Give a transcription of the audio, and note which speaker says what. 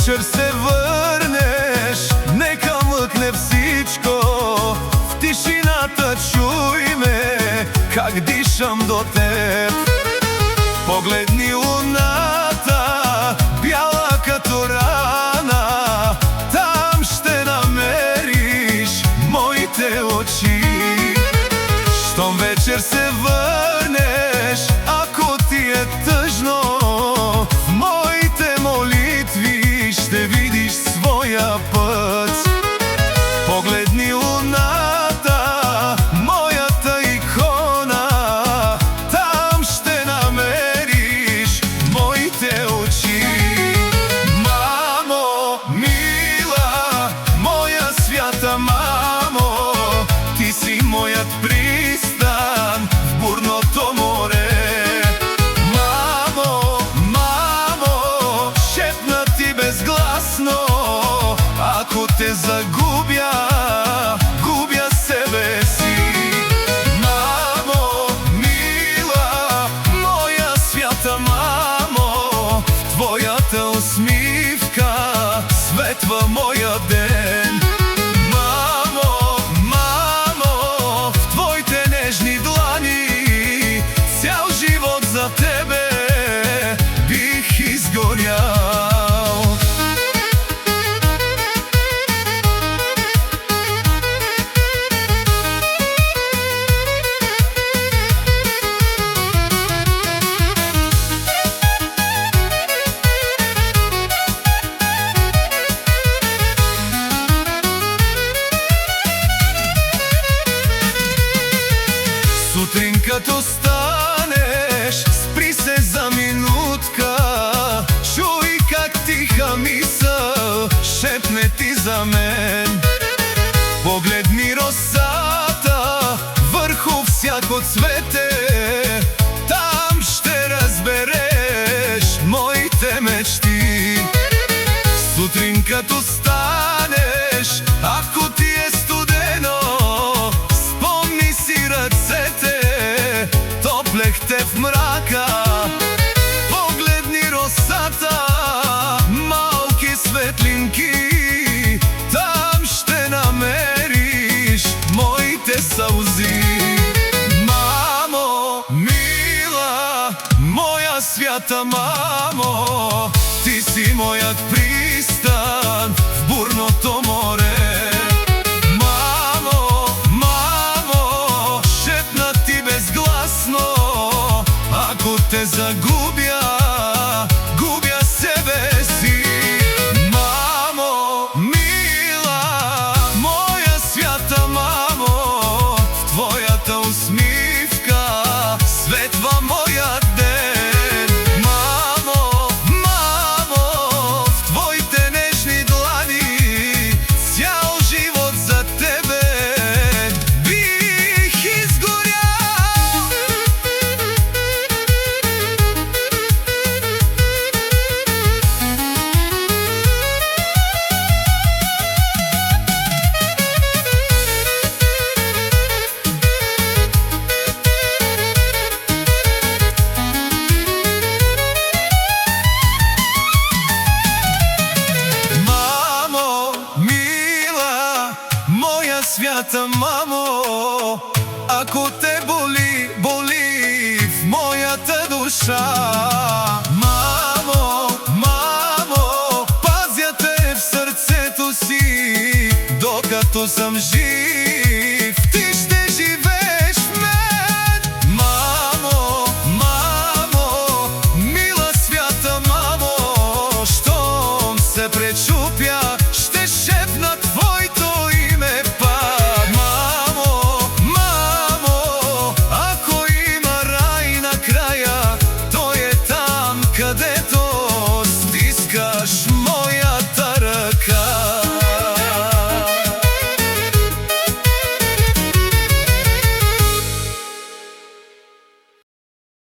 Speaker 1: вечер се врнеш, нека млъкне всичко, в тишината чуй ме, как дишам до теб. Погледни луната, бяла като рана, там ще намериш моите очи. Щом вечер се върнеш, ако ти е тъжно, в моите молитви ще видиш своя път. Погледни луната, моята икона, там ще намериш моите очи. Мамо, мила, моя свята мамо, ти си моят пристан в бурното море. Мамо, мамо, шепна ти безгласно, ако те загубя, губя себе си. Мамо, мила, моя свята мамо, в твоята усмивка светва моя ден. Мамо, мамо, в твоите нежни длани цял живот за тебе бих изгорял. Сутрин като станеш, спри се за минутка, чуй как тиха мисъл шепне ти за мен. Погледни росата върху всяко цвете, там ще разбереш моите мечти. Сутрин като станеш, ако ти е студено, спомни си ръцете, топлехте в мрака. Погледни росата, малки светлинки, там ще намериш моите сълзи. Мамо, мила, моя свята мамо, ти си моят пристан в бурното море. Мамо, мамо, шепна ти безгласно, ако те загубя, губя себе си. Мамо, мила, моя свята мамо, в твоята усмивка светва моят ден. Мамо, мамо, в твоите нежни длани цял живот за тебе бих изгорял. Мамо, мила, моя свята мамо, ако те боли, боли в моята душа.